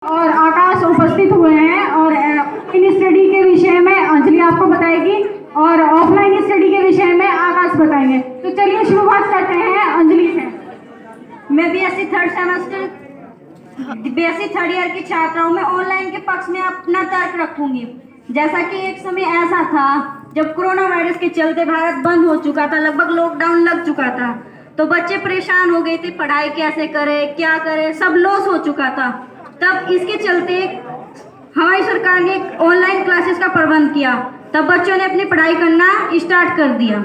और आकाश उपस्थित हुए हैं और इन स्टडी के विषय में अंजलि आपको बताएगी और ऑफलाइन स्टडी के विषय में आकाश बताएंगे। तो चलिए शुरुआत करते हैं अंजलि से। मैं बीएससी थर्ड ईयर की छात्रा हूँ। मैं ऑनलाइन के पक्ष में अपना तर्क रखूंगी। जैसा कि एक समय ऐसा था जब कोरोना वायरस के चलते भारत बंद हो चुका था, लगभग लॉकडाउन लग चुका था, तो बच्चे परेशान हो गए थे, पढ़ाई कैसे करें, क्या करें, सब लॉस हो चुका था। तब इसके चलते हमारी सरकार ने ऑनलाइन क्लासेस का प्रबंध किया। तब बच्चों ने अपनी पढ़ाई करना स्टार्ट कर दिया।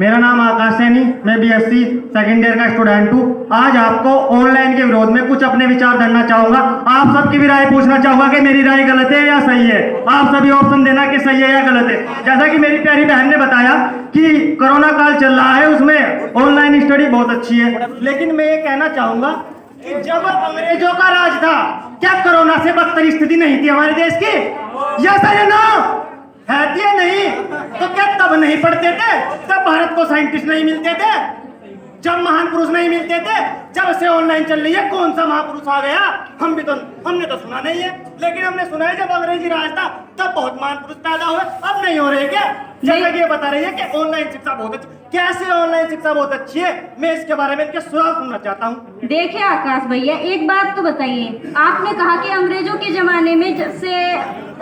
मेरा नाम आकाश सैनी, मैं बीएससी सेकेंड ईयर का स्टूडेंट हूँ। आज आपको ऑनलाइन के विरोध में कुछ अपने विचार देना चाहूंगा। आप सबकी भी राय पूछना चाहूंगा कि मेरी राय गलत है या सही है। आप सभी ऑप्शन देना कि सही है या गलत है। जैसा कि मेरी प्यारी बहन ने बताया कि कोरोना काल चल रहा है, उसमें ऑनलाइन स्टडी बहुत अच्छी है, लेकिन मैं ये कहना चाहूंगा कि जब अंग्रेजों का राज था, क्या कोरोना से बदतर स्थिति नहीं थी हमारे देश की? यस या नो? है या नहीं? तो क्या तब नहीं पढ़ते थे? तब भारत को साइंटिस्ट नहीं मिलते थे? जब महान पुरुष नहीं मिलते थे? जब से ऑनलाइन चल रही है, कौन सा महापुरुष आ गया? हमने तो सुना नहीं है, लेकिन हमने सुना है जब अंग्रेजी राज था तब बहुत महान पुरुष पैदा हुए। अब नहीं हो रहे क्या? जैसा कि ये बता रही है कि ऑनलाइन शिक्षा बहुत अच्छी। कैसे ऑनलाइन शिक्षा बहुत अच्छी है, मैं इसके बारे में इनके सुझाव सुनना चाहता हूँ। देखिए आकाश भैया, एक बात तो बताइए, आपने कहा कि अंग्रेजों के जमाने में जब से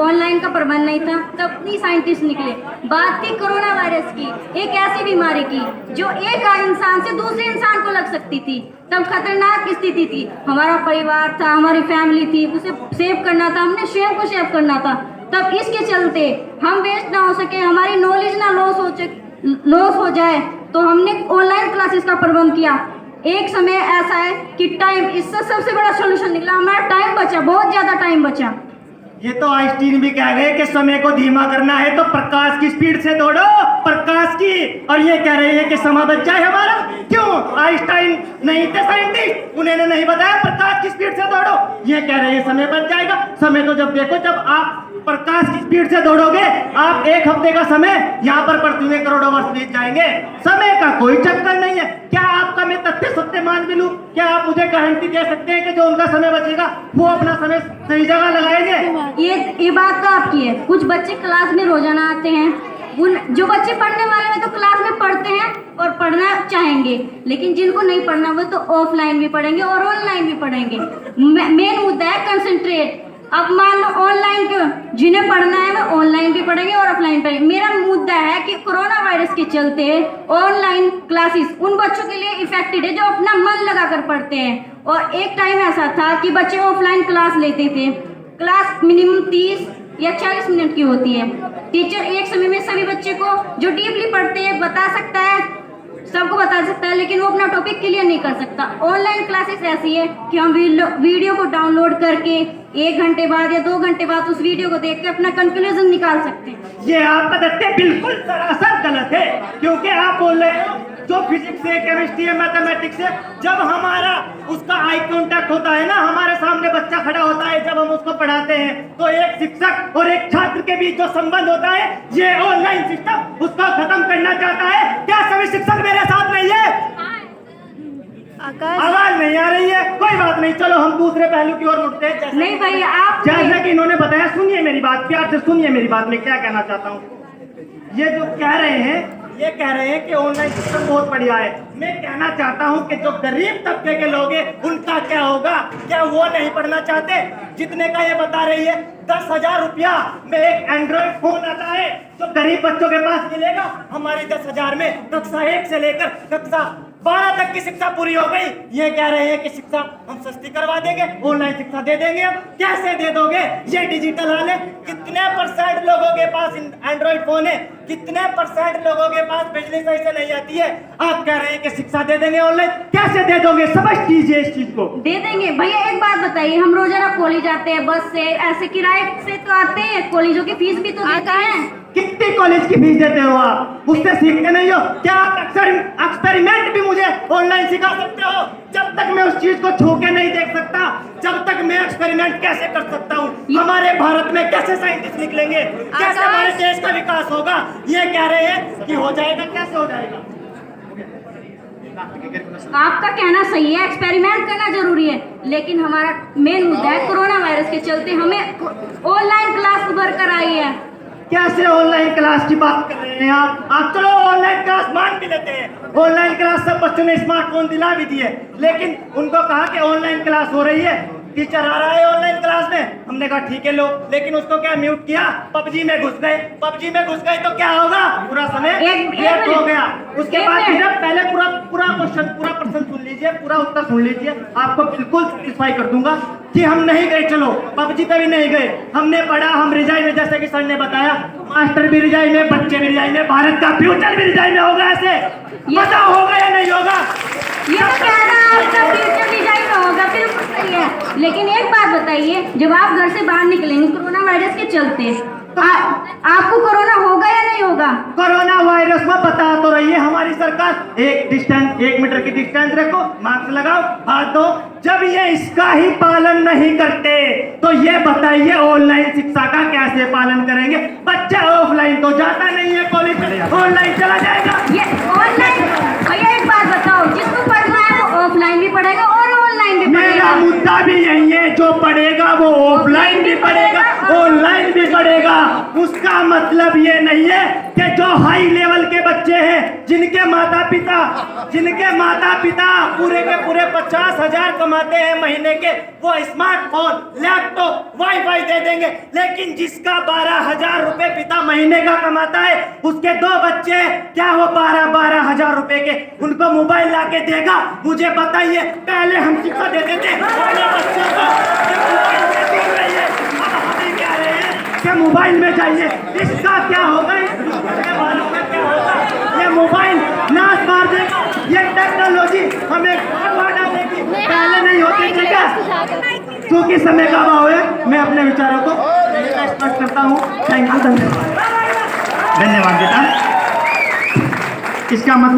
ऑनलाइन का प्रबंध नहीं था तब नहीं साइंटिस्ट निकले। बात थी कोरोना वायरस की, एक ऐसी बीमारी की जो एक इंसान से दूसरे इंसान को लग सकती थी। तब खतरनाक स्थिति थी, हमारा परिवार था, हमारी फैमिली थी, उसे सेव करना था, हमने स्वयं को सेव करना था। तब इसके चलते हम वेस्ट ना हो सके, हमारी नॉलेज ना लॉस हो जाए, तो हमने ऑनलाइन क्लासेस का प्रबंध किया। एक समय ऐसा है कि टाइम, इससे सबसे बड़ा सॉल्यूशन निकला, हमारा टाइम बचा, बहुत ज्यादा टाइम बचा। ये तो आइंस्टीन भी कह गए कि समय को धीमा करना है तो प्रकाश की स्पीड से दौड़ो, प्रकाश की। और ये कह रहे हैं कि समय बच जाए हमारा। क्यों? आइंस्टाइन नहीं थे साइंटिस्ट, उन्होंने नहीं बताया प्रकाश की स्पीड से दौड़ो। ये कह रहे हैं समय बच जाएगा। समय तो जब देखो, जब आप प्रकाश की स्पीड से दौड़ोगे, आप एक हफ्ते का समय यहाँ पर पढ़ते हुए करोड़ों वर्ष बीत जाएंगे। समय का कोई चक्कर नहीं है। क्या आपका मैं तथ्य सत्य मान भी लूं, क्या आप मुझे गारंटी दे सकते हैं कि जो उनका समय बचेगा वो अपना समय सही जगह लगाएंगे? ये बात तो आपकी है। कुछ बच्चे क्लास में रोजाना आते हैं, जो बच्चे पढ़ने वाले हैं तो क्लास में पढ़ते हैं और पढ़ना चाहेंगे, लेकिन जिनको नहीं पढ़ना वो तो ऑफलाइन भी पढ़ेंगे और ऑनलाइन भी पढ़ेंगे। मेन मुद्दा है कंसंट्रेट। अब मान लो ऑनलाइन क्यों, जिन्हें पढ़ना है वो ऑनलाइन भी पढ़ेंगे और ऑफलाइन पढ़ेंगे। मेरा मुद्दा है कि कोरोना वायरस के चलते ऑनलाइन क्लासेस उन बच्चों के लिए इफेक्टेड है जो अपना मन लगाकर पढ़ते हैं। और एक टाइम ऐसा था कि बच्चे ऑफलाइन क्लास लेते थे, क्लास मिनिमम 30 या 40 मिनट की होती है। टीचर एक समय में सभी बच्चे को जो डीपली पढ़ते हैं बता सकता है, सबको बता सकता है, लेकिन वो अपना टॉपिक क्लियर नहीं कर सकता। ऑनलाइन क्लासेस ऐसी है कि हम वीडियो को डाउनलोड करके 1 घंटे बाद या 2 घंटे बाद उस वीडियो को देख के अपना कंक्लूजन निकाल सकते हैं। ये आपका तथ्य बिल्कुल सरासर गलत है, क्योंकि आप बोल रहे हो जो फिजिक्स है, केमिस्ट्री है, मैथमेटिक्स है, जब हमारा उसका आई कांटेक्ट होता है ना, हमारे सामने बच्चा खड़ा होता है, जब हम उसको पढ़ाते हैं तो एक शिक्षक और एक छात्र के बीच जो संबंध होता है, ये ऑनलाइन सिस्टम उसको खत्म करना चाहता है। क्या सभी शिक्षक मेरे साथ नहीं है? आवाज नहीं आ रही है? कोई बात नहीं, चलो हम दूसरे पहलू की ओर मुड़ते हैं। नहीं भाई, आप जैसा कि इन्होंने बताया, सुनिए मेरी बात, प्यार से सुनिए मेरी बात। मैं क्या कहना चाहता हूँ, ये जो कह रहे हैं, ये कह रहे हैं कि ऑनलाइन सिस्टम बहुत बढ़िया है। मैं कहना चाहता हूं कि जो गरीब तबके के लोग हैं उनका क्या होगा? क्या वो नहीं पढ़ना चाहते? जितने का ये बता रही है 10,000 रुपया में एक एंड्रॉइड फोन आता है जो गरीब बच्चों के पास मिलेगा। हमारी 10,000 में कक्षा 1 से लेकर कक्षा 12 तक की शिक्षा पूरी हो गई। ये कह रहे हैं कि शिक्षा हम सस्ती करवा देंगे, ऑनलाइन शिक्षा दे देंगे। हम कैसे दे दोगे? ये डिजिटल हाल है। कितने % लोगों के पास एंड्रॉइड फोन है? कितने % लोगों के पास बिजली सही से नहीं आती है? आप कह रहे हैं कि शिक्षा दे देंगे ऑनलाइन, कैसे दे दोगे? समझ लीजिए इस चीज को। दे देंगे भैया। एक बात बताइए, हम रोजाना कॉलेज आते हैं बस से, ऐसे किराए से तो आते हैं, कॉलेजों की फीस भी तो देते हैं। कितनी कॉलेज की फीस देते हो आप? उससे सीखते नहीं हो? क्या आप एक्सपेरिमेंट भी मुझे ऑनलाइन सिखा सकते हो? जब तक मैं उस चीज को छू के नहीं देख सकता, जब तक मैं एक्सपेरिमेंट कैसे कर सकता हूँ? हमारे भारत में कैसे साइंटिस्ट निकलेंगे? कैसे हमारे देश का विकास होगा? ये कह रहे हैं कि हो जाएगा, कैसे हो जाएगा? आपका कहना सही है, एक्सपेरिमेंट करना जरूरी है, लेकिन हमारा मेन मुद्दा है कोरोना वायरस के चलते हमें ऑनलाइन क्लास बरकरार आई है। कैसे ऑनलाइन क्लास की बात कर रहे हैं आप चलो ऑनलाइन क्लास मान भी लेते हैं। ऑनलाइन क्लास सब बच्चों ने स्मार्टफोन दिला भी दिए, लेकिन उनको कहा कि ऑनलाइन क्लास हो रही है, टीचर आ रहा है ऑनलाइन क्लास में। हमने कहा ठीक है लो, लेकिन उसको क्या म्यूट किया, पबजी में घुस गए। पबजी में घुस गए तो क्या होगा, पूरा समय व्यर्थ हो गया। उसके बाद फिर पहले पूरा प्रश्न सुन लीजिए, पूरा उत्तर सुन लीजिए, आपको बिल्कुल सेटिस्फाई कर दूंगा कि हम नहीं गए, चलो पबजी पे भी नहीं गए। हमने पढ़ा, हम रिजाई में, जैसे कि सर ने बताया, मास्टर भी रिजाई में, बच्चे भी रिजाई में, भारत का फ्यूचर भी रिजाई में होगा। ऐसे मजा होगा या नहीं होगा? ये तो कह रहा है आपका फ्यूचर डिजाइन होगा, बिल्कुल सही है। लेकिन एक बात बताइए, जब आप घर से बाहर निकलेंगे कोरोना वायरस के चलते, आपको कोरोना होगा या नहीं होगा? कोरोना वायरस में बता तो रही है हमारी सरकार, 1 मीटर की डिस्टेंस रखो, मास्क लगाओ, हाथ धो। जब ये इसका ही पालन नहीं करते तो ये बताइए ऑनलाइन शिक्षा का कैसे पालन करेंगे? बच्चा ऑफलाइन तो जाता नहीं है कॉलेज में, ऑनलाइन चला जाएगा। ये ऑनलाइन, भैया एक बात बताओ, जिसको पढ़ना है वो ऑफलाइन भी पढ़ेगा और ऑनलाइन भी पढ़ेगा। मेरा मुद्दा भी यही है, जो पढ़ेगा वो ऑफलाइन भी पढ़ेगा, ऑनलाइन भी पढ़ेगा। उसका मतलब ये नहीं है कि जो हाई लेवल के बच्चे हैं, जिनके माता पिता पूरे के पूरे 50,000 कमाते हैं महीने के, वो स्मार्टफोन, लैपटॉप, वाईफाई दे देंगे। लेकिन जिसका 12,000 रुपए पिता महीने का कमाता है, उसके 2 बच्चे, क्या वो 12,000 रुपए के उनको मोबाइल ला के देगा? मुझे बताइए। पहले हम शिक्षा देते थे अपने बच्चों को कि मोबाइल से दूर रहिए, अब हमें कह रहे हैं कि मोबाइल में जाइए। इसका क्या होगा, वालों का क्या होगा? ये मोबाइल नाश मार देगा, ये टेक्नोलॉजी हमें डालेगी, पहले नहीं होती। ठीक है, क्योंकि समय का अभाव है, मैं अपने विचारों को स्पष्ट करता हूँ। थैंक यू, धन्यवाद बेटा। इसका मतलब